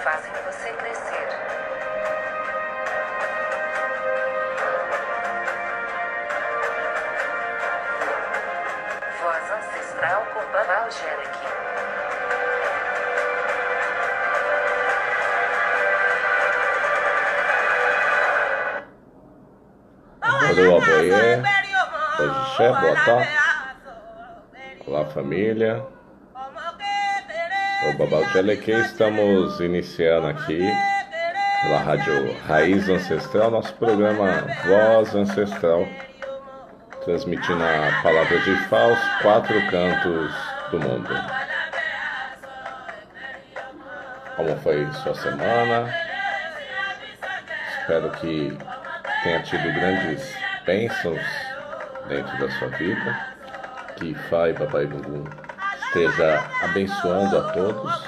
fazem você crescer. Voz ancestral com Baba Algelic. Alô, aboiê, Ogixé, boa tarde. Olá, família. O Baba Algelic, estamos iniciando aqui pela Rádio Raiz Ancestral, nosso programa Voz Ancestral, transmitindo a palavra de Ifá aos 4 cantos do mundo. Como foi sua semana? Espero que tenha tido grandes bênçãos dentro da sua vida, que Ifá e Papai Gungun esteja abençoando a todos.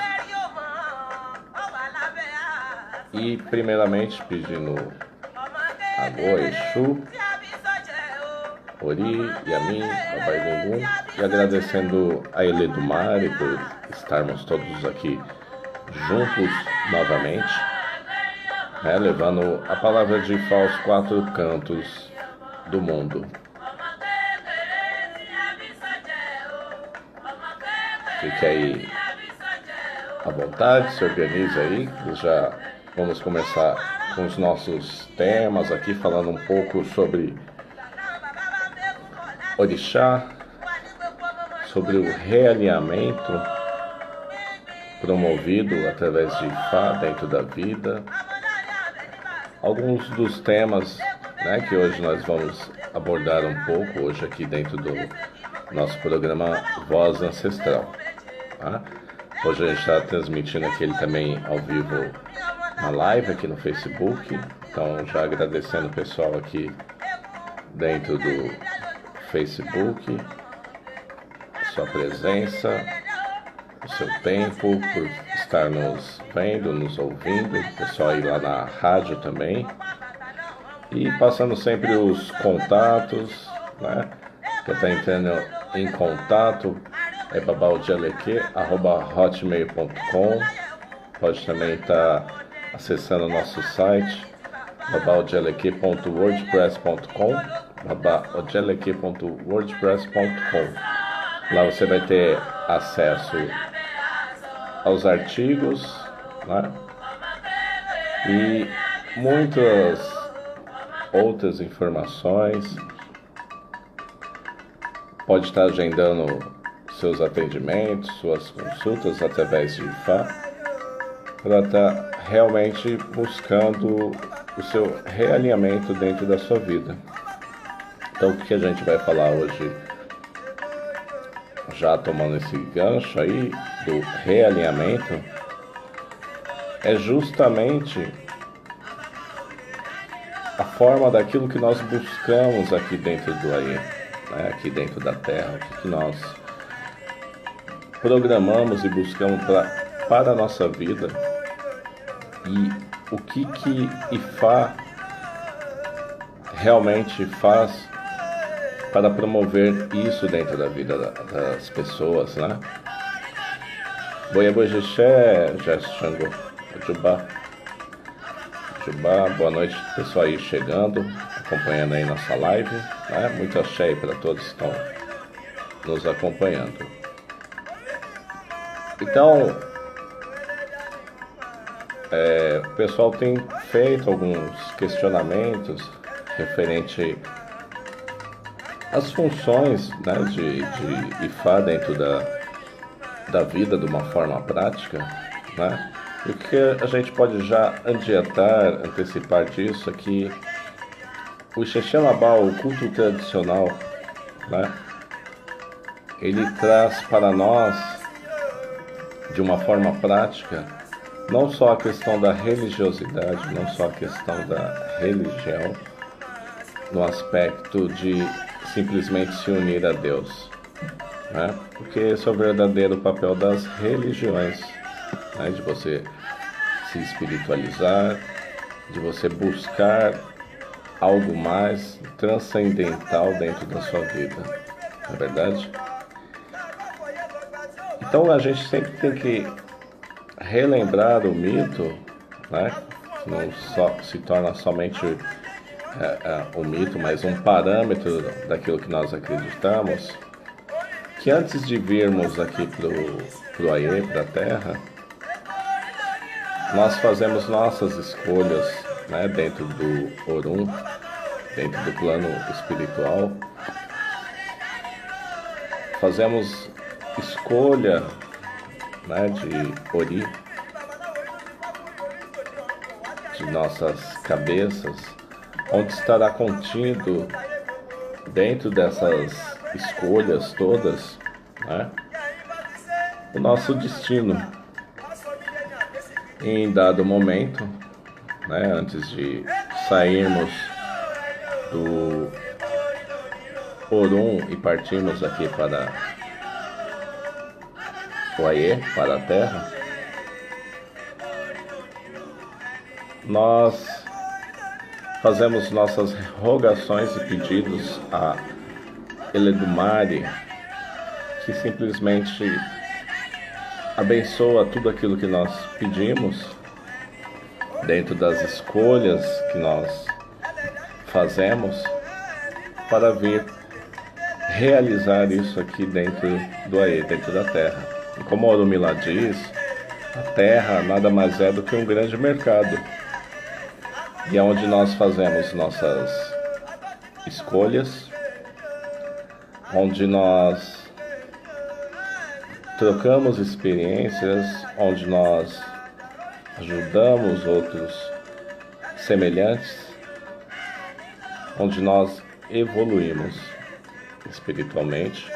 E primeiramente pedindo a Goa, Exu, Ori, Yamin, Papai Gungun, e agradecendo a Eledumare por estarmos todos aqui juntos novamente, levando a palavra de Ifá aos 4 cantos do mundo. Fique aí à vontade, se organize aí. Já vamos começar com os nossos temas aqui, falando um pouco sobre Orixá, sobre o realinhamento promovido através de Ifá dentro da vida. Alguns dos temas, que hoje nós vamos abordar um pouco, hoje aqui dentro do nosso programa Voz Ancestral. Hoje a gente está transmitindo aqui ele também ao vivo na live aqui no Facebook. Então já agradecendo o pessoal aqui dentro do Facebook, a sua presença, o seu tempo, por estar nos vendo, nos ouvindo, o pessoal aí lá na rádio também. E passando sempre os contatos, que está entrando em contato, é babaodjeleque@hotmail.com. Pode também estar acessando o nosso site, babaodjeleque.wordpress.com, babaodjeleque.wordpress.com. Lá você vai ter acesso aos artigos, e muitas outras informações. Pode estar agendando seus atendimentos, suas consultas através de Ifá, para estar realmente buscando o seu realinhamento dentro da sua vida. Então o que a gente vai falar hoje, já tomando esse gancho aí do realinhamento, é justamente a forma daquilo que nós buscamos aqui dentro do Aie, aqui dentro da Terra, o que nós programamos e buscamos para a nossa vida, e o que Ifá realmente faz para promover isso dentro da vida das pessoas, Boiabojexé, Xangô, Jubá, boa noite pessoal aí chegando, acompanhando aí nossa live, muito axé aí para todos que estão nos acompanhando. Então, o pessoal tem feito alguns questionamentos referente às funções de Ifá dentro da vida de uma forma prática, E o que a gente pode já antecipar disso é que o Xexelabá, o culto tradicional, ele traz para nós, de uma forma prática, não só a questão da religiosidade, não só a questão da religião, no aspecto de simplesmente se unir a Deus, porque esse é o verdadeiro papel das religiões, de você se espiritualizar, de você buscar algo mais transcendental dentro da sua vida, não é verdade? Então a gente sempre tem que relembrar o mito, né? Não só se torna somente o mito, mas um parâmetro daquilo que nós acreditamos, que antes de virmos aqui pro Aie, para a Terra, nós fazemos nossas escolhas, né, dentro do Orum, dentro do plano espiritual. Fazemos escolha, né, de Ori, de nossas cabeças, onde estará contido dentro dessas escolhas todas, né, o nosso destino. Em dado momento, né, antes de sairmos do Orum e partirmos aqui para o Aie, para a Terra, nós fazemos nossas rogações e pedidos a Eledumare, que simplesmente abençoa tudo aquilo que nós pedimos dentro das escolhas que nós fazemos para vir realizar isso aqui dentro do Aie, dentro da Terra. E como Orunmila diz, a Terra nada mais é do que um grande mercado, e é onde nós fazemos nossas escolhas, onde nós trocamos experiências, onde nós ajudamos outros semelhantes, onde nós evoluímos espiritualmente.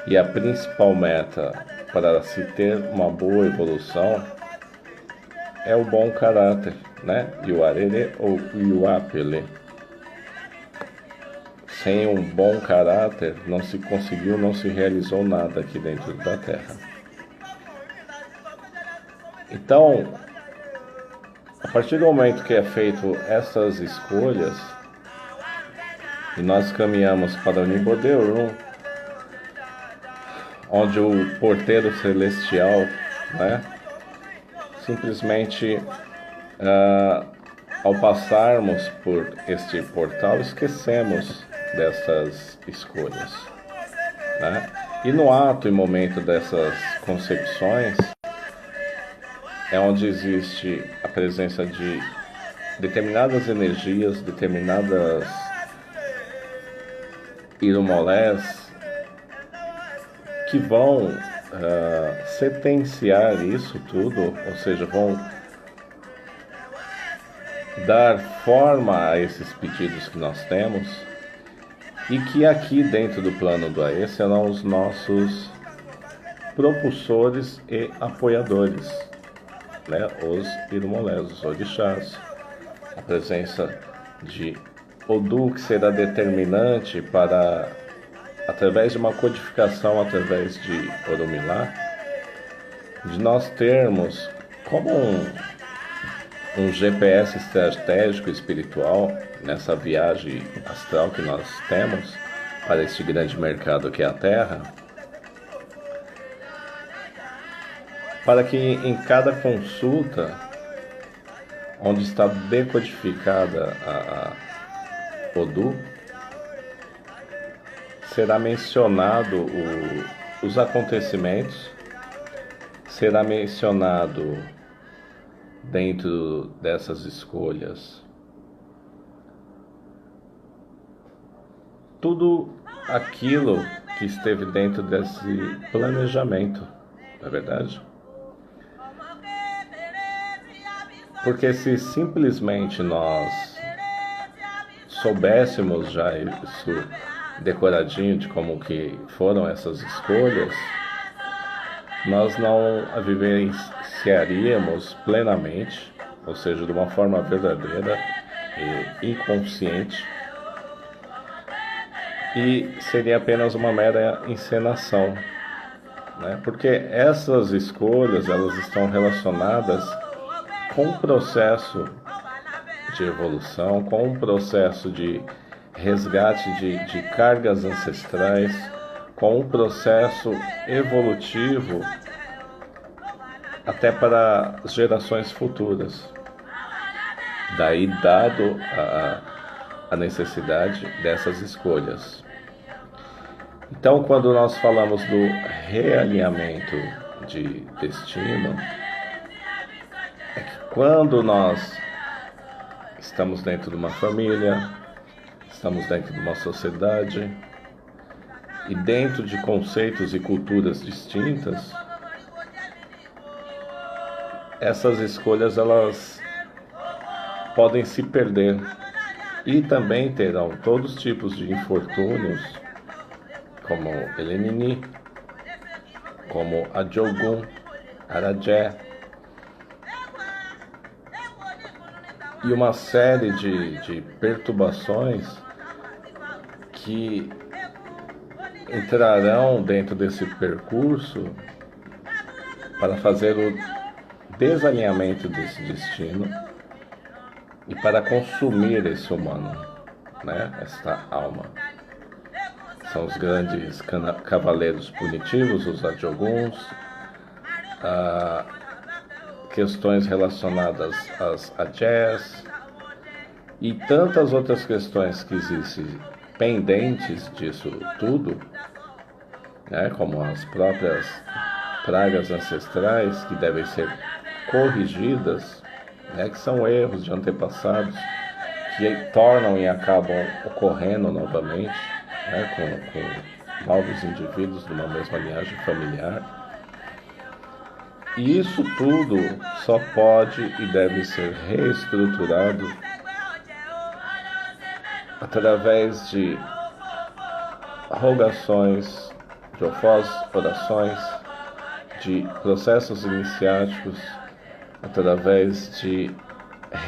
E a principal meta para se ter uma boa evolução é o bom caráter, né? Yuarere ou Yuapele. Sem um bom caráter, não se conseguiu, não se realizou nada aqui dentro da Terra. Então, a partir do momento que é feito essas escolhas, e nós caminhamos para o Nibode Orum, onde o porteiro celestial, né, simplesmente, ao passarmos por este portal, esquecemos dessas escolhas, né? E no ato e momento dessas concepções é onde existe a presença de determinadas energias, determinadas irumolés que vão sentenciar isso tudo, ou seja, vão dar forma a esses pedidos que nós temos, e que aqui dentro do plano do Aie serão os nossos propulsores e apoiadores, né? Os irumolés, os orixás, a presença de Odu, que será determinante para, através de uma codificação, através de Orunmila, de nós termos como um GPS estratégico espiritual nessa viagem astral que nós temos para este grande mercado que é a Terra, para que em cada consulta, onde está decodificada a Odu, será mencionado os acontecimentos, será mencionado dentro dessas escolhas tudo aquilo que esteve dentro desse planejamento, não é verdade? Porque se simplesmente nós soubéssemos já isso decoradinho de como que foram essas escolhas, nós não a vivenciaríamos plenamente, ou seja, de uma forma verdadeira e inconsciente, e seria apenas uma mera encenação, né? Porque essas escolhas, elas estão relacionadas com o processo de evolução, com o processo de resgate de cargas ancestrais, com o processo evolutivo até para as gerações futuras. Daí, dado a necessidade dessas escolhas. Então, quando nós falamos do realinhamento de destino, é que quando nós estamos dentro de uma família, estamos dentro de uma sociedade e dentro de conceitos e culturas distintas, essas escolhas elas podem se perder e também terão todos os tipos de infortúnios, como Elenini, como Ajogun, Arajé, e uma série de perturbações que entrarão dentro desse percurso para fazer o desalinhamento desse destino e para consumir esse humano, né? Esta alma. São os grandes cavaleiros punitivos, os Ajoguns, questões relacionadas às Ajés e tantas outras questões que existem pendentes disso tudo, né? Como as próprias pragas ancestrais que devem ser corrigidas, né? Que são erros de antepassados que tornam e acabam ocorrendo novamente, né? Com novos indivíduos de uma mesma linhagem familiar. E isso tudo só pode e deve ser reestruturado através de rogações, de ofós, orações, de processos iniciáticos, através de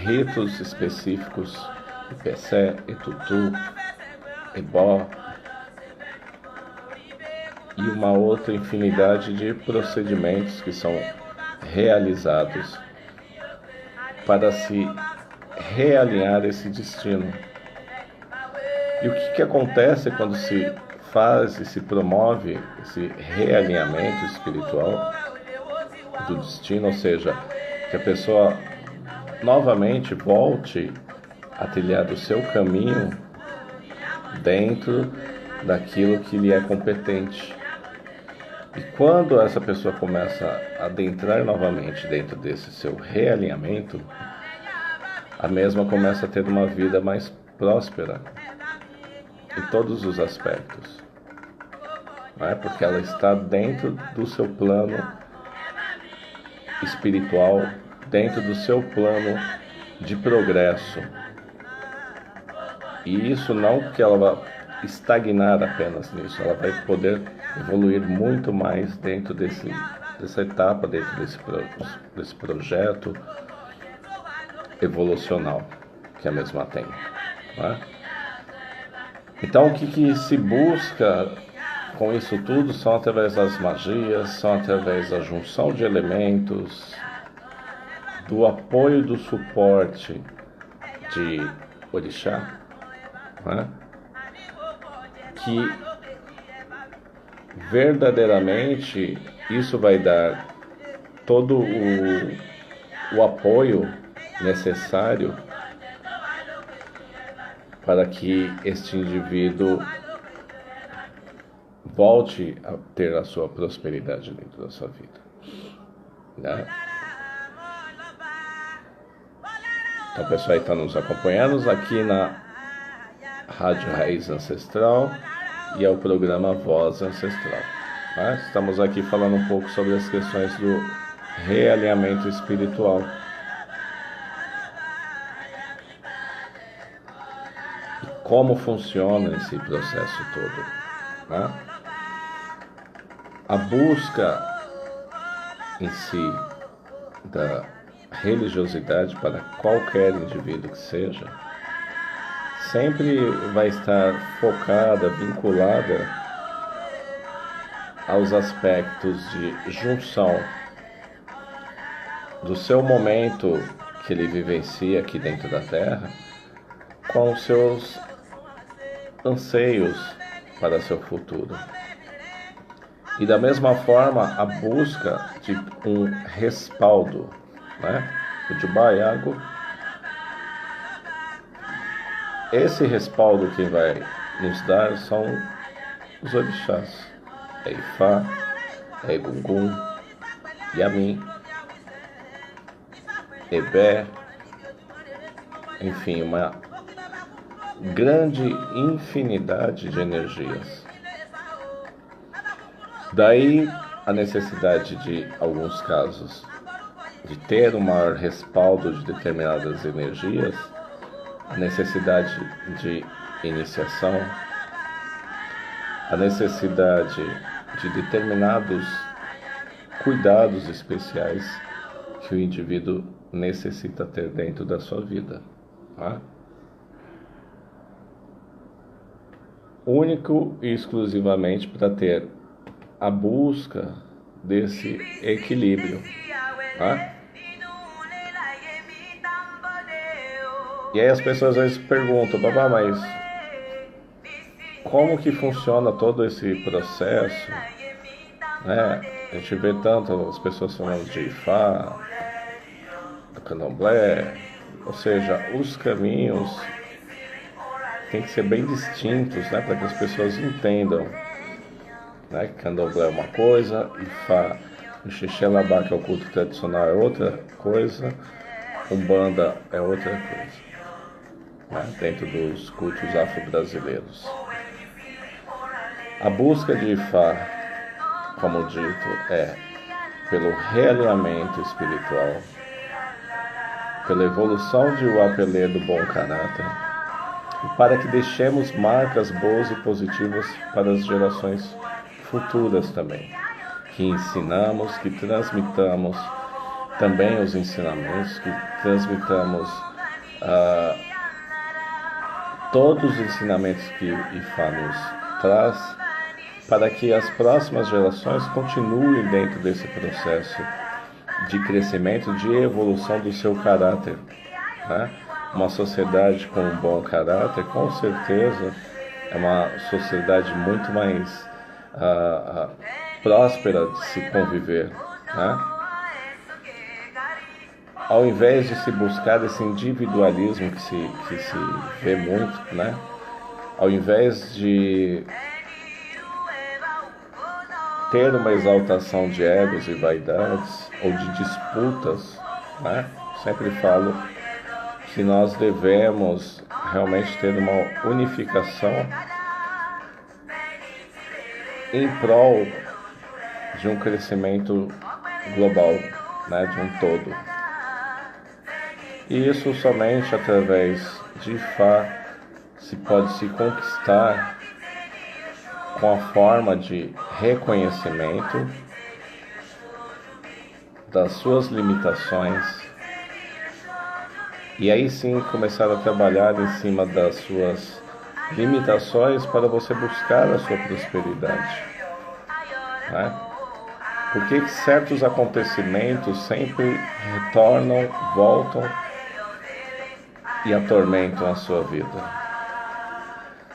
ritos específicos, Ipecé, Etutu, Ebó, e uma outra infinidade de procedimentos que são realizados para se realinhar esse destino. E o que acontece quando se faz e se promove esse realinhamento espiritual do destino, ou seja, que a pessoa novamente volte a trilhar o seu caminho dentro daquilo que lhe é competente. E quando essa pessoa começa a adentrar novamente dentro desse seu realinhamento, a mesma começa a ter uma vida mais próspera em todos os aspectos, não é? Porque ela está dentro do seu plano espiritual, dentro do seu plano de progresso. E isso não que ela vá estagnar apenas nisso, ela vai poder evoluir muito mais dentro dessa etapa, dentro desse projeto evolucional que a mesma tem, não é? Então o que se busca com isso tudo são através das magias, são através da junção de elementos, do apoio, do suporte de Orixá, não é? Que verdadeiramente isso vai dar todo o apoio necessário para que este indivíduo volte a ter a sua prosperidade dentro da sua vida, né? Então, o pessoal aí está nos acompanhando aqui na Rádio Raiz Ancestral e é o programa Voz Ancestral, né? Estamos aqui falando um pouco sobre as questões do realinhamento espiritual. E como funciona esse processo todo, né? A busca em si da religiosidade para qualquer indivíduo que seja, sempre vai estar focada, vinculada aos aspectos de junção do seu momento que ele vivencia aqui dentro da Terra com os seus anseios para seu futuro. E da mesma forma, a busca de um respaldo, né? O Jubayago, esse respaldo quem vai nos dar são os orixás. É Ifá, é Egungun, Yamin, Ebé, enfim, uma grande infinidade de energias. Daí a necessidade de, alguns casos, de ter um maior respaldo de determinadas energias, a necessidade de iniciação, a necessidade de determinados cuidados especiais que o indivíduo necessita ter dentro da sua vida, tá? Único e exclusivamente para ter a busca desse equilíbrio, tá? E aí as pessoas às vezes perguntam, babá, mas como que funciona todo esse processo, né? A gente vê tanto as pessoas falando de Ifá, do Candomblé, ou seja, os caminhos têm que ser bem distintos, né? Para que as pessoas entendam, né? Que Candomblé é uma coisa, Ifá, o Xixelabá, que é o culto tradicional, é outra coisa, Umbanda é outra coisa, né? Dentro dos cultos afro-brasileiros. A busca de Ifá, como dito, é pelo realinhamento espiritual, pela evolução de Uapelê do bom caráter, e para que deixemos marcas boas e positivas para as gerações futuras também, que ensinamos, que transmitamos também os ensinamentos, que transmitamos todos os ensinamentos que Ifá nos traz, para que as próximas gerações continuem dentro desse processo de crescimento, de evolução do seu caráter, né? Uma sociedade com um bom caráter, com certeza, é uma sociedade muito mais próspera de se conviver, né? Ao invés de se buscar esse individualismo que se vê muito, né? Ao invés de ter uma exaltação de egos e vaidades ou de disputas, né? Sempre falo que nós devemos realmente ter uma unificação em prol de um crescimento global, né? De um todo. E isso somente através de Ifá se pode se conquistar com a forma de reconhecimento das suas limitações e aí sim começar a trabalhar em cima das suas limitações para você buscar a sua prosperidade, né? Por que certos acontecimentos sempre retornam, voltam e atormentam a sua vida?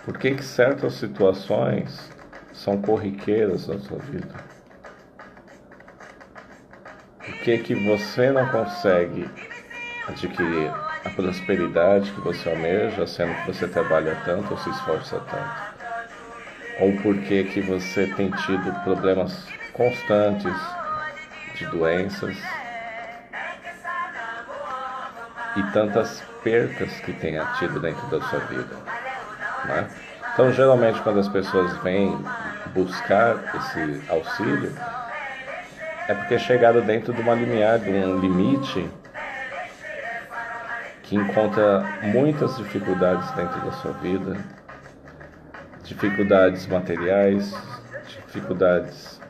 Por que certas situações são corriqueiras na sua vida? Por que você não consegue adquirir a prosperidade que você almeja, sendo que você trabalha tanto ou se esforça tanto? Ou por que você tem tido problemas constantes de doenças e tantas percas que tenha tido dentro da sua vida, né? Então, geralmente, quando as pessoas vêm buscar esse auxílio, é porque chegaram dentro de uma limiar, de um limite que encontra muitas dificuldades dentro da sua vida, dificuldades materiais, dificuldades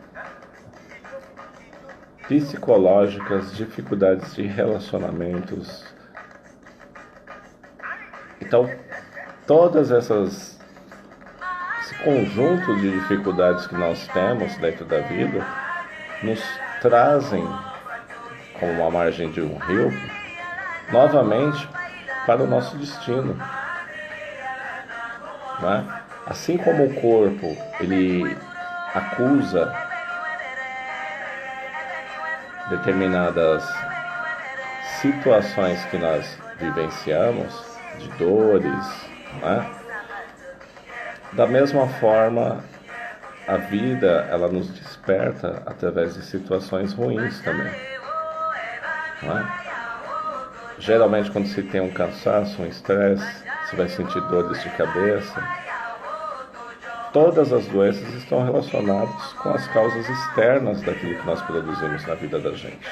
psicológicas, dificuldades de relacionamentos. Então, todas esse conjunto de dificuldades que nós temos dentro da vida nos trazem, como uma margem de um rio, novamente para o nosso destino, né? Assim como o corpo ele acusa determinadas situações que nós vivenciamos, de dores, né? Da mesma forma, a vida, ela nos desperta através de situações ruins também, né? Geralmente, quando se tem um cansaço, um estresse, você vai sentir dores de cabeça. Todas as doenças estão relacionadas com as causas externas daquilo que nós produzimos na vida da gente.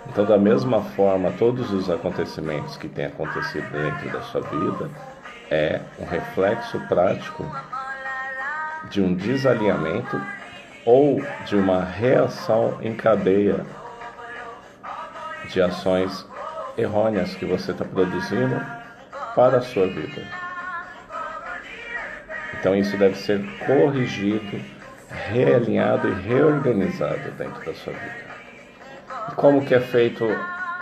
Então, da mesma forma, todos os acontecimentos que têm acontecido dentro da sua vida é um reflexo prático de um desalinhamento ou de uma reação em cadeia de ações errôneas que você está produzindo para a sua vida. Então isso deve ser corrigido, realinhado e reorganizado dentro da sua vida. E como que é feito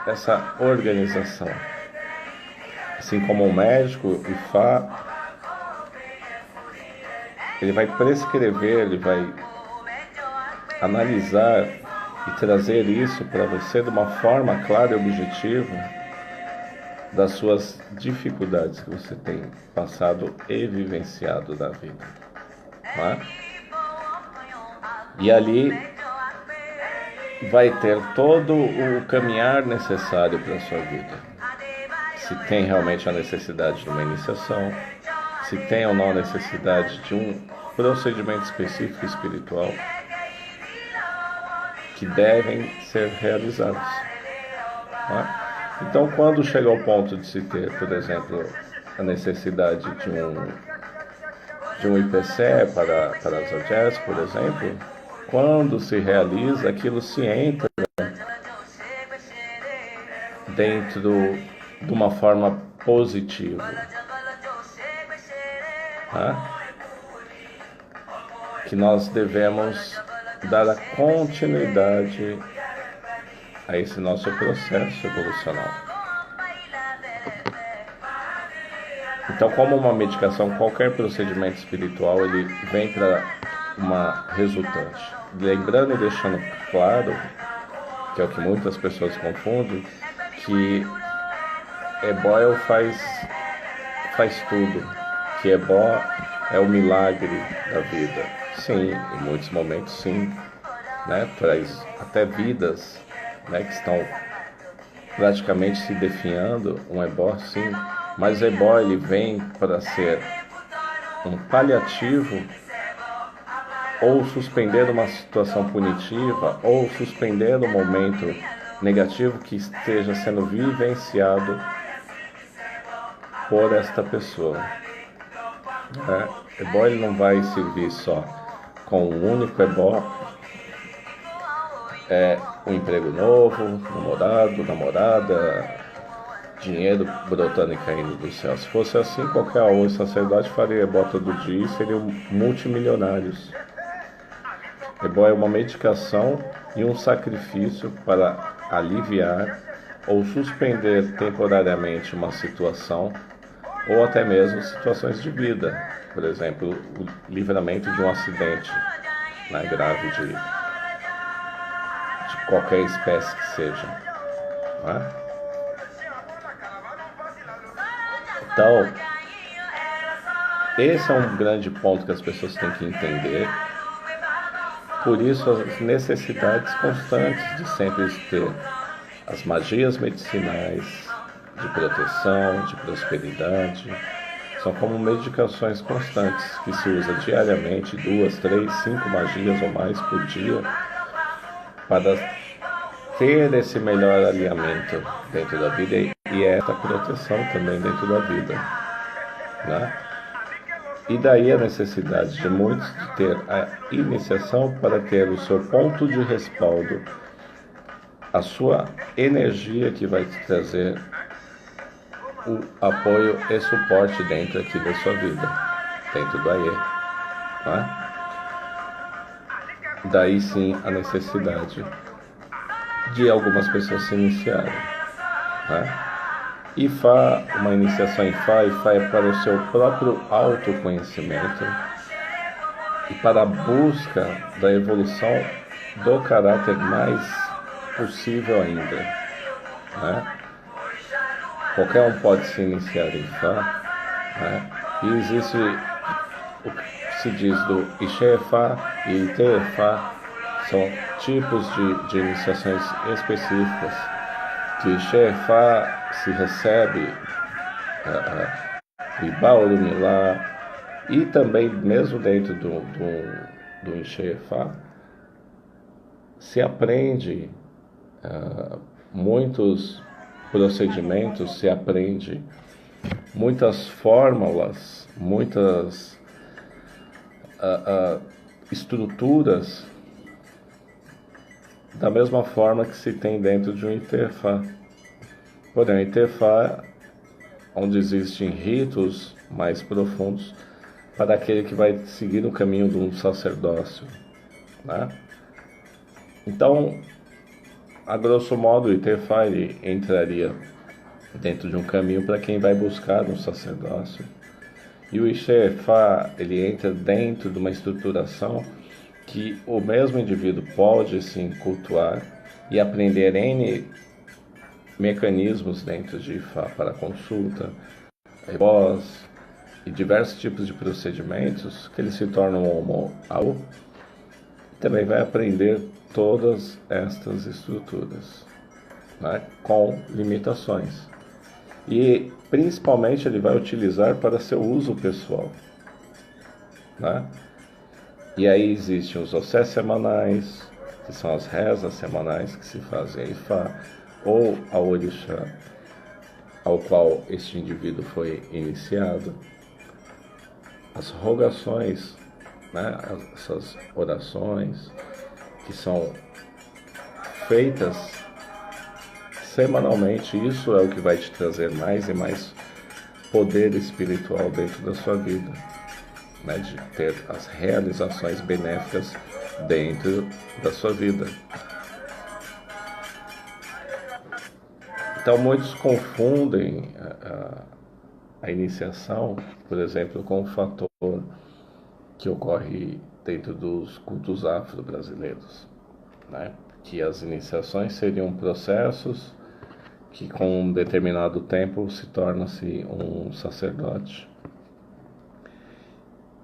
essa organização? Assim como o médico IFA, ele vai prescrever, ele vai analisar e trazer isso para você de uma forma clara e objetiva das suas dificuldades que você tem passado e vivenciado na vida, né? E ali vai ter todo o caminhar necessário para a sua vida. Se tem realmente a necessidade de uma iniciação, se tem ou não a necessidade de um procedimento específico espiritual que devem ser realizados, né? Então, quando chega ao ponto de se ter, por exemplo, a necessidade de um IPCE para as AGES, por exemplo, quando se realiza, aquilo se entra dentro de uma forma positiva, né? Que nós devemos dar a continuidade a esse nosso processo evolucional. Então, como uma medicação, qualquer procedimento espiritual, ele vem para uma resultante. Lembrando e deixando claro, que é o que muitas pessoas confundem, que ebó faz tudo, que ebó é o milagre da vida. Sim, em muitos momentos sim, né? Traz até vidas, né, que estão praticamente se definhando, um ebó sim, mas o ebó ele vem para ser um paliativo ou suspender uma situação punitiva ou suspender um momento negativo que esteja sendo vivenciado por esta pessoa, né? Ebó ele não vai servir só com um único ebó, um emprego novo, namorado, namorada, dinheiro brotando e caindo do céu. Se fosse assim, qualquer um sacerdote faria ebó todo dia e seriam multimilionários. Ebó é uma medicação e um sacrifício para aliviar ou suspender temporariamente uma situação ou até mesmo situações de vida. Por exemplo, o livramento de um acidente, né, grave de qualquer espécie que seja, né? Então, esse é um grande ponto que as pessoas têm que entender. Por isso, as necessidades constantes de sempre ter as magias medicinais, de proteção, de prosperidade, são como medicações constantes que se usa diariamente, 2, 3, 5 magias ou mais por dia, para ter esse melhor alinhamento dentro da vida e essa proteção também dentro da vida, né? E daí a necessidade de muitos de ter a iniciação para ter o seu ponto de respaldo, a sua energia que vai te trazer o apoio e suporte dentro aqui da sua vida, dentro do Aie, né? Daí sim a necessidade de algumas pessoas se iniciarem, né? IFA, uma iniciação IFA é para o seu próprio autoconhecimento e para a busca da evolução do caráter mais possível ainda, né? Qualquer um pode se iniciar em Ifá, né? E existe o que se diz do Ixé-Ifá e Ité-Ifá, são tipos de iniciações específicas. Que o Ixé-Ifá se recebe o Iba-Orumilá, e também mesmo dentro do Ixé-Ifá se aprende muitos procedimentos, se aprende muitas fórmulas, muitas estruturas, da mesma forma que se tem dentro de um Ité-Ifá. Porém, o Ité-Ifá, onde existem ritos mais profundos para aquele que vai seguir o caminho de um sacerdócio, né? Então, a grosso modo, o Ité-Ifá entraria dentro de um caminho para quem vai buscar um sacerdócio. E o Ixé-Ifá, ele entra dentro de uma estruturação que o mesmo indivíduo pode sim cultuar e aprender N mecanismos dentro de Ifá para consulta, voz e diversos tipos de procedimentos que ele se torna um homo-ao. Também vai aprender todas estas estruturas, né, com limitações. E principalmente ele vai utilizar para seu uso pessoal, né? E aí existem os ossés semanais, que são as rezas semanais que se fazem a Ifá, ou ao orixá, ao qual este indivíduo foi iniciado. As rogações, né? Essas orações que são feitas semanalmente, isso é o que vai te trazer mais e mais poder espiritual dentro da sua vida, né? De ter as realizações benéficas dentro da sua vida. Então muitos confundem a iniciação, por exemplo, com o fator que ocorre dentro dos cultos afro-brasileiros, né? Que as iniciações seriam processos que com um determinado tempo se torna-se um sacerdote.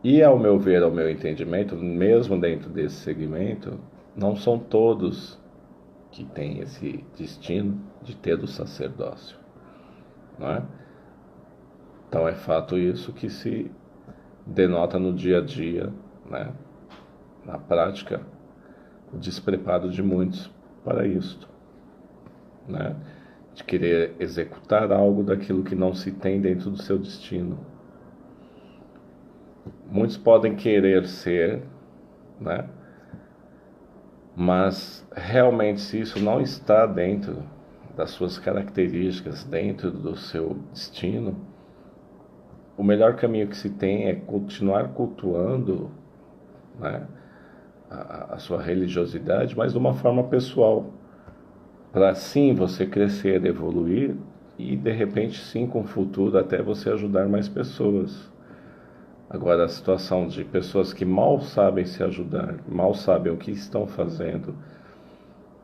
E ao meu ver, ao meu entendimento, mesmo dentro desse segmento, não são todos que têm esse destino de ter o sacerdócio, não é? Então é fato isso que se denota no dia a dia, né? Na prática, o despreparo de muitos para isto, né? De querer executar algo daquilo que não se tem dentro do seu destino. Muitos podem querer ser, né? Mas realmente, se isso não está dentro das suas características, dentro do seu destino, o melhor caminho que se tem é continuar cultuando, né, a sua religiosidade, mas de uma forma pessoal, para sim você crescer, evoluir e de repente sim com o futuro até você ajudar mais pessoas. Agora, a situação de pessoas que mal sabem se ajudar, mal sabem o que estão fazendo,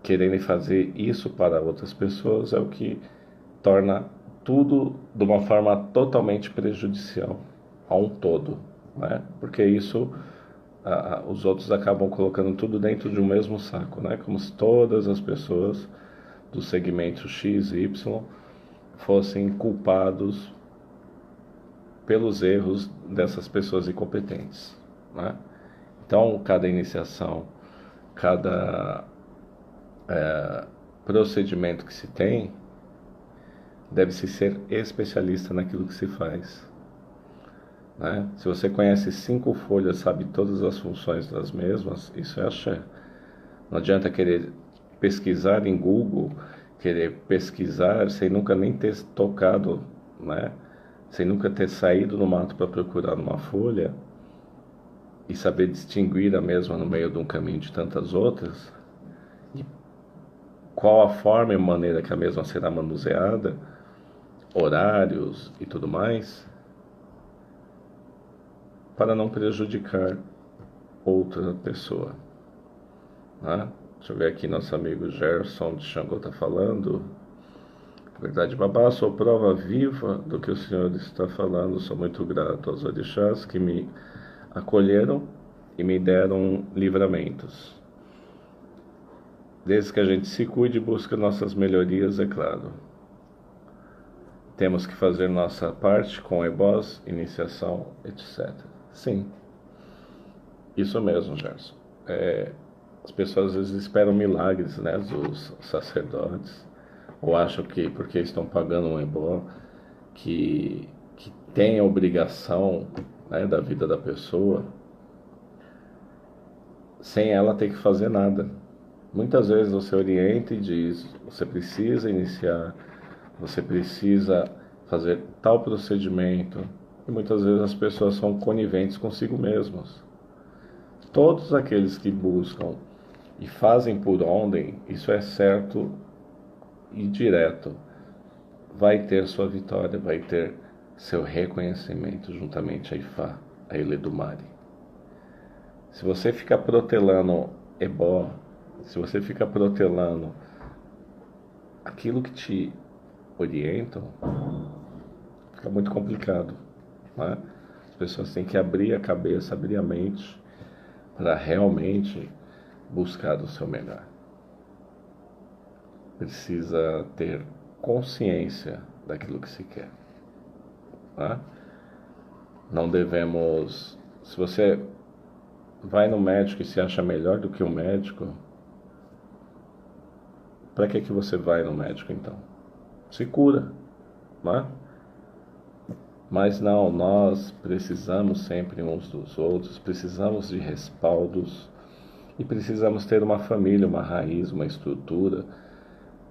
querendo fazer isso para outras pessoas, é o que torna tudo de uma forma totalmente prejudicial a um todo, né? Porque isso, os outros acabam colocando tudo dentro de um mesmo saco, né? Como se todas as pessoas do segmento X e Y fossem culpados pelos erros dessas pessoas incompetentes, né? Então, cada iniciação, cada procedimento que se tem, deve-se ser especialista naquilo que se faz, né? Se você conhece 5 folhas, sabe todas as funções das mesmas, isso é axé. Não adianta querer pesquisar em Google, querer pesquisar sem nunca nem ter tocado, né? Sem nunca ter saído no mato para procurar uma folha e saber distinguir a mesma no meio de um caminho de tantas outras, e qual a forma e maneira que a mesma será manuseada, horários e tudo mais, para não prejudicar outra pessoa, né? Deixa eu ver aqui, nosso amigo Gerson de Xangô está falando. Verdade, babá, sou prova viva do que o senhor está falando. Sou muito grato aos orixás que me acolheram e me deram livramentos. Desde que a gente se cuide e busque nossas melhorias, é claro. Temos que fazer nossa parte com ebós, iniciação, etc. Sim, isso mesmo, Gerson. As pessoas às vezes esperam milagres, né, dos sacerdotes, ou acham que porque estão pagando um ebó, que tem a obrigação, né, da vida da pessoa, sem ela ter que fazer nada. Muitas vezes você orienta e diz, você precisa iniciar, você precisa fazer tal procedimento, e muitas vezes as pessoas são coniventes consigo mesmas. Todos aqueles que buscam e fazem por ordem, isso é certo e direto, vai ter sua vitória, vai ter seu reconhecimento juntamente a Ifá, a Eledumare. Se você ficar protelando ebó, se você ficar protelando aquilo que te orientam, fica muito complicado, né? As pessoas têm que abrir a cabeça, abrir a mente para realmente buscar o seu melhor. Precisa ter consciência daquilo que se quer, né? Não devemos... Se você vai no médico e se acha melhor do que o médico, para que você vai no médico então? Se cura, né? Mas não, nós precisamos sempre uns dos outros, precisamos de respaldos e precisamos ter uma família, uma raiz, uma estrutura,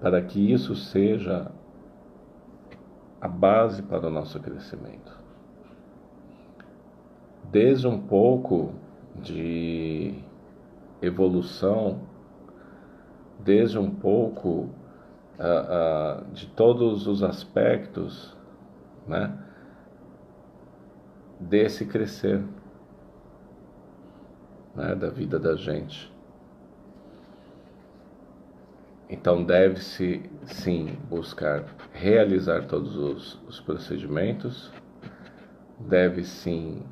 para que isso seja a base para o nosso crescimento. Desde um pouco de evolução, desde um pouco de todos os aspectos, né, desse crescer, né, da vida da gente. Então deve-se sim buscar realizar todos os procedimentos, deve sim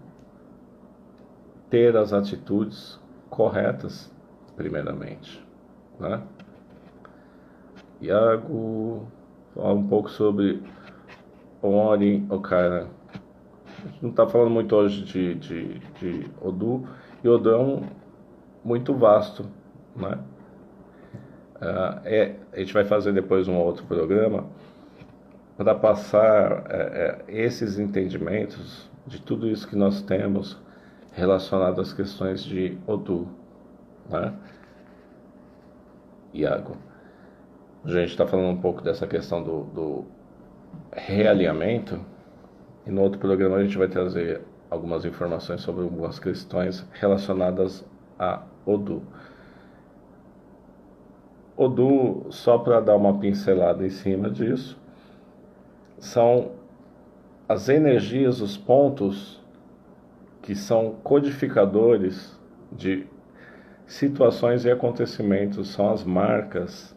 ter as atitudes corretas primeiramente, né? Iago, falar um pouco sobre Ori Okara. A gente não está falando muito hoje de Odu, e Odu é muito vasto, né? A gente vai fazer depois um outro programa para passar esses entendimentos de tudo isso que nós temos relacionado às questões de Odu, né? Iago, a gente está falando um pouco dessa questão do realinhamento, e no outro programa a gente vai trazer algumas informações sobre algumas questões relacionadas a Odu. Odu, só para dar uma pincelada em cima disso, são as energias, os pontos que são codificadores de situações e acontecimentos, são as marcas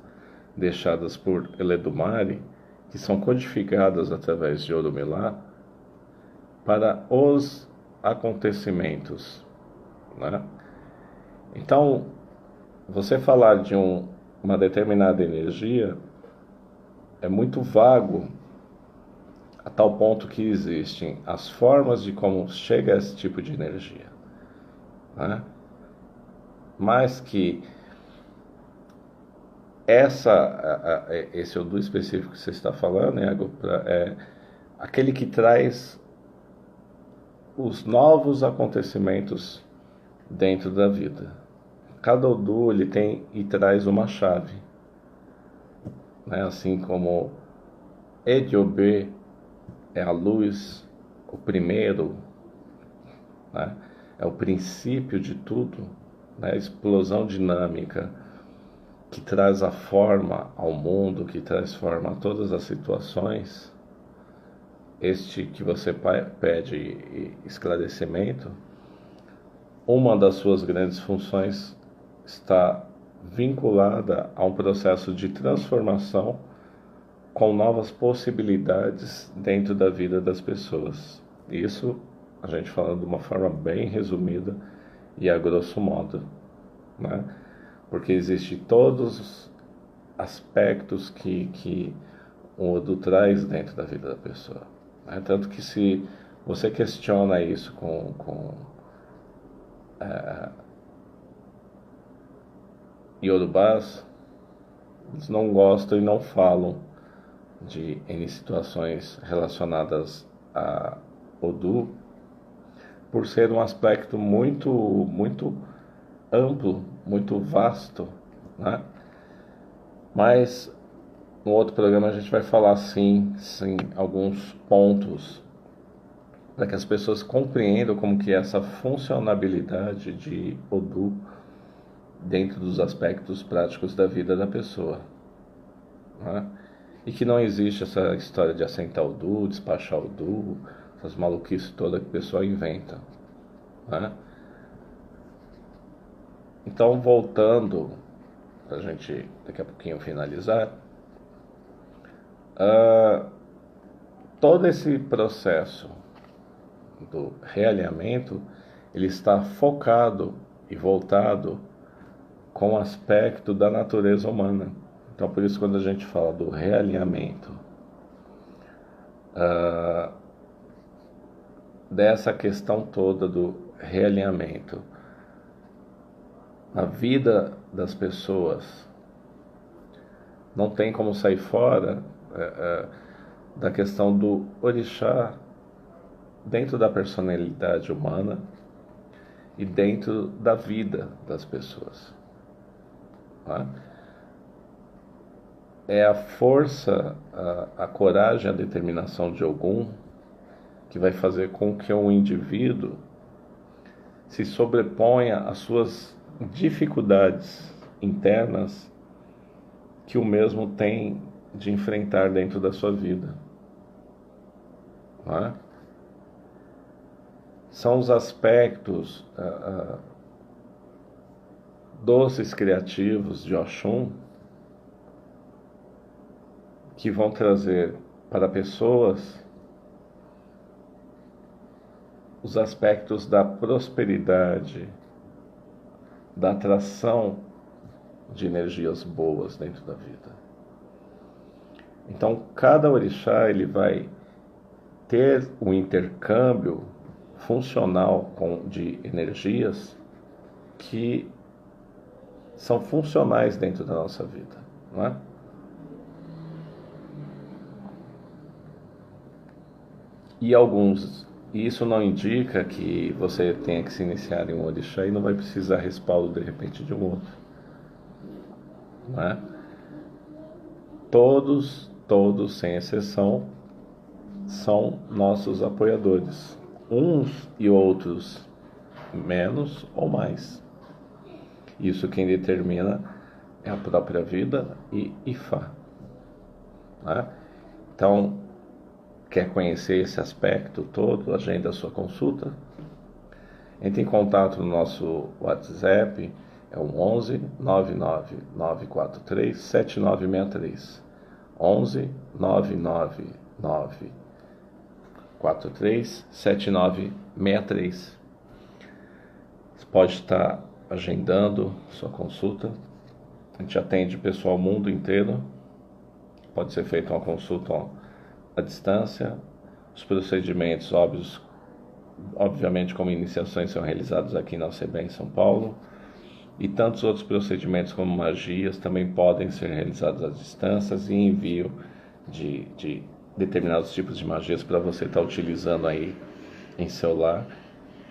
deixadas por Eledumare, que são codificadas através de Orumilá para os acontecimentos, né? Então, você falar de uma determinada energia é muito vago, a tal ponto que existem as formas de como chega a esse tipo de energia, né? Mas que esse Odu específico que você está falando, é aquele que traz os novos acontecimentos dentro da vida. Cada Odu ele tem e traz uma chave, né? Assim como Ediobe é a luz, o primeiro, né? É o princípio de tudo, né? A explosão dinâmica que traz a forma ao mundo, que traz forma a todas as situações. Este que você pede esclarecimento, uma das suas grandes funções está vinculada a um processo de transformação com novas possibilidades dentro da vida das pessoas. Isso a gente falando de uma forma bem resumida e a grosso modo, né? Porque existem todos os aspectos que o Odu traz dentro da vida da pessoa, né? Tanto que se você questiona isso com Yorubás, eles não gostam e não falam de N situações relacionadas a Odu, por ser um aspecto muito amplo, muito vasto, né? Mas no outro programa a gente vai falar sim, alguns pontos para que as pessoas compreendam como que é essa funcionalidade de Odu dentro dos aspectos práticos da vida da pessoa, né? E que não existe essa história de assentar Odu, despachar Odu, essas maluquices todas que o pessoal inventa, né? Então, voltando, para a gente daqui a pouquinho finalizar, todo esse processo do realinhamento, ele está focado e voltado com o aspecto da natureza humana. Então, por isso, quando a gente fala do realinhamento, dessa questão toda do realinhamento na vida das pessoas, não tem como sair fora da questão do orixá dentro da personalidade humana e dentro da vida das pessoas, né? É a força, a coragem, a determinação de Ogum que vai fazer com que um indivíduo se sobreponha às suas dificuldades internas que o mesmo tem de enfrentar dentro da sua vida, não é? São os aspectos doces criativos de Oxum que vão trazer para pessoas os aspectos da prosperidade, da atração de energias boas dentro da vida. Então, cada orixá ele vai ter um intercâmbio funcional de energias que são funcionais dentro da nossa vida, não é? E isso não indica que você tenha que se iniciar em um orixá e não vai precisar respaldo de repente de um outro, não é? Todos sem exceção são nossos apoiadores, uns e outros menos ou mais. Isso quem determina é a própria vida e Ifá, né? Então, quer conhecer esse aspecto todo, agenda a sua consulta, entre em contato no nosso WhatsApp, é o 11 99 943 7963, 11 99 943 7963. Você pode estar agendando sua consulta. A gente atende pessoal mundo inteiro. Pode ser feita uma consulta à distância. Os procedimentos óbvios, obviamente como iniciações, são realizados aqui na UCB em São Paulo, e tantos outros procedimentos como magias também podem ser realizados à distância e envio de determinados tipos de magias para você estar utilizando aí em seu lar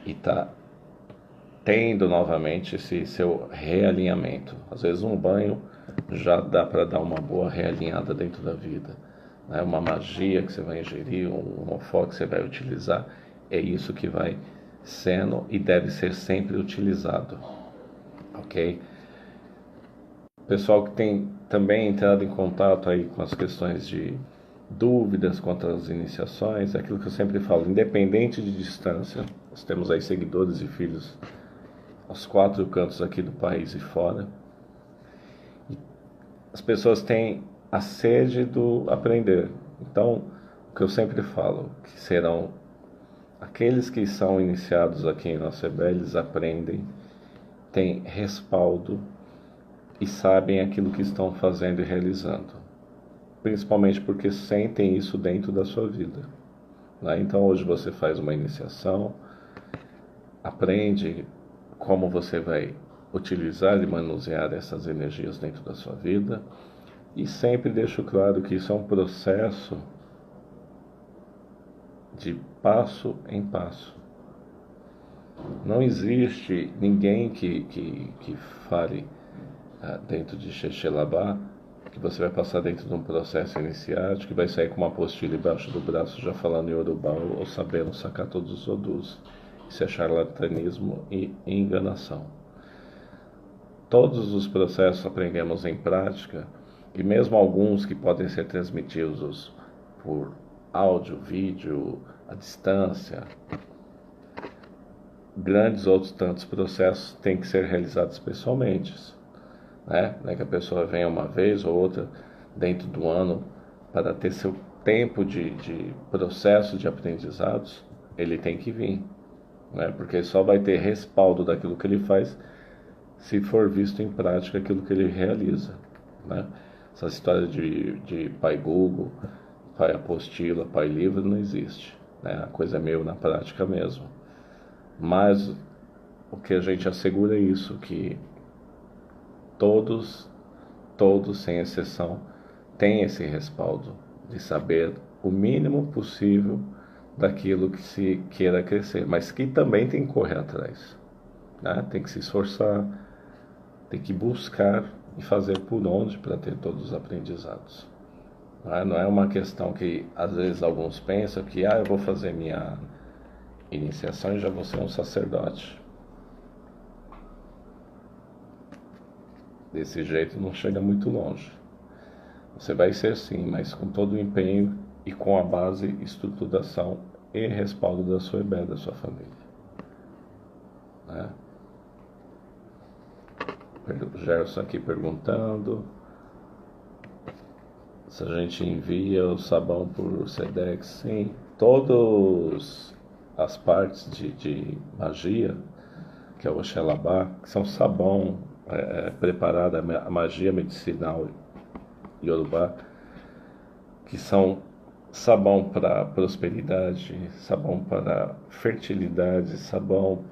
e estar tendo novamente esse seu realinhamento. Às vezes um banho já dá para dar uma boa realinhada dentro da vida, né? Uma magia que você vai ingerir, um ofó que você vai utilizar, é isso que vai sendo e deve ser sempre utilizado, ok? Pessoal que tem também entrado em contato aí com as questões de dúvidas quanto às iniciações, é aquilo que eu sempre falo, independente de distância, nós temos aí seguidores e filhos aos 4 cantos aqui do país e fora, as pessoas têm a sede do aprender. Então, o que eu sempre falo, que serão aqueles que são iniciados aqui em nosso EBE, eles aprendem, têm respaldo e sabem aquilo que estão fazendo e realizando. Principalmente porque sentem isso dentro da sua vida. Né? Então, hoje você faz uma iniciação, aprende como você vai utilizar e manusear essas energias dentro da sua vida, e sempre deixo claro que isso é um processo de passo em passo. Não existe ninguém que fale dentro de Xexelabá que você vai passar dentro de um processo iniciático, que vai sair com uma apostila embaixo do braço já falando em Yorubá ou sabendo sacar todos os odus. Isso é charlatanismo e enganação. Todos os processos aprendemos em prática, e mesmo alguns que podem ser transmitidos por áudio, vídeo, à distância, grandes outros tantos processos têm que ser realizados pessoalmente. Né? Não é que a pessoa venha uma vez ou outra dentro do ano para ter seu tempo de processo de aprendizados, ele tem que vir. Né? Porque só vai ter respaldo daquilo que ele faz se for visto em prática aquilo que ele realiza. Né? Essa história de pai Google, pai apostila, pai livro não existe. Né? A coisa é meio na prática mesmo. Mas o que a gente assegura é isso, que todos, sem exceção, têm esse respaldo de saber o mínimo possível daquilo que se queira crescer, mas que também tem que correr atrás. Né? Tem que se esforçar, tem que buscar e fazer por onde para ter todos os aprendizados. Não é uma questão que às vezes alguns pensam que eu vou fazer minha iniciação e já vou ser um sacerdote. Desse jeito não chega muito longe. Você vai ser sim, mas com todo o empenho e com a base, estruturação e respaldo da sua EBE, da sua família. Né? O Gerson aqui perguntando se a gente envia o sabão por Sedex. Sim, todas as partes de magia, que é o Oxalabá, que são sabão preparado, a magia medicinal Yorubá, que são sabão para prosperidade, sabão para fertilidade, sabão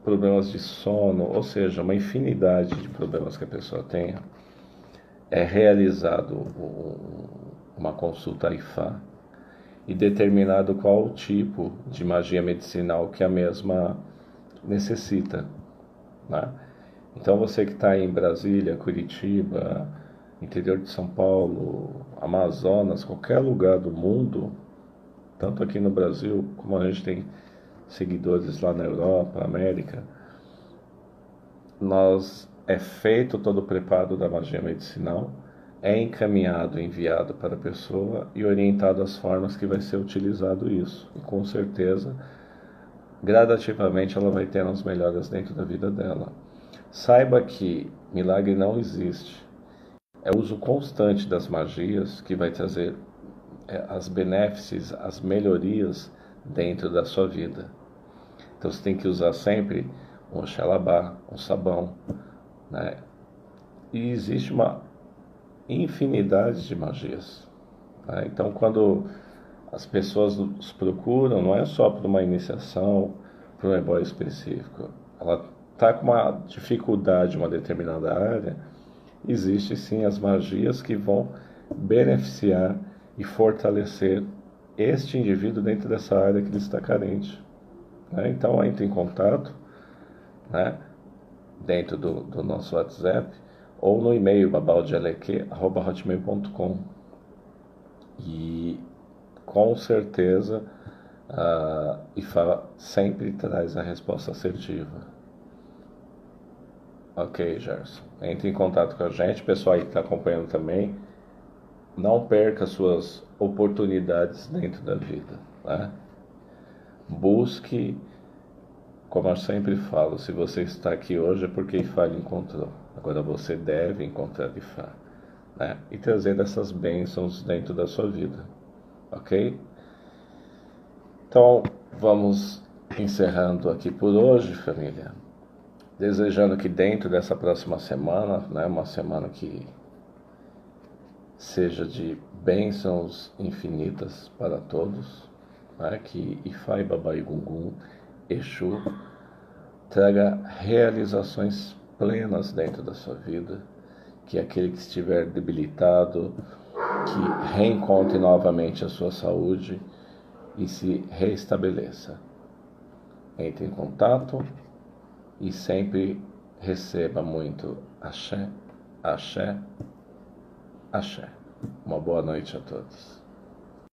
problemas de sono, ou seja, uma infinidade de problemas que a pessoa tenha. É realizado uma consulta Ifá e determinado qual o tipo de magia medicinal que a mesma necessita. Né? Então você que está em Brasília, Curitiba, interior de São Paulo, Amazonas, qualquer lugar do mundo, tanto aqui no Brasil, como a gente tem seguidores lá na Europa, América, é feito todo o preparo da magia medicinal, é encaminhado, enviado para a pessoa e orientado as formas que vai ser utilizado isso. E com certeza, gradativamente, ela vai ter as melhoras dentro da vida dela. Saiba que milagre não existe. É o uso constante das magias que vai trazer as benefícios, as melhorias dentro da sua vida. Então você tem que usar sempre um Oxalabá, um sabão, né? E existe uma infinidade de magias. Né? Então quando as pessoas nos procuram, não é só para uma iniciação, para um ebó específico. Ela está com uma dificuldade em uma determinada área, existe sim as magias que vão beneficiar e fortalecer este indivíduo dentro dessa área que ele está carente. Né? Então entre em contato, né? Dentro do nosso WhatsApp ou no e-mail babaldialeque@hotmail.com, e com certeza a IFA sempre traz a resposta assertiva. Ok, Gerson, entre em contato com a gente, pessoal aí que está acompanhando também, não perca suas oportunidades dentro da vida, né? Busque Como eu sempre falo, se você está aqui hoje é porque Ifá lhe encontrou. Agora você deve encontrar Ifá, né? E trazer essas bênçãos dentro da sua vida, ok? Então, vamos encerrando aqui por hoje, família. Desejando que dentro dessa próxima semana, né, uma semana que seja de bênçãos infinitas para todos, né, que Ifá e Babá e Gungun, Exu, traga realizações plenas dentro da sua vida, que aquele que estiver debilitado, que reencontre novamente a sua saúde e se restabeleça. Entre em contato e sempre receba muito axé, axé, axé. Uma boa noite a todos.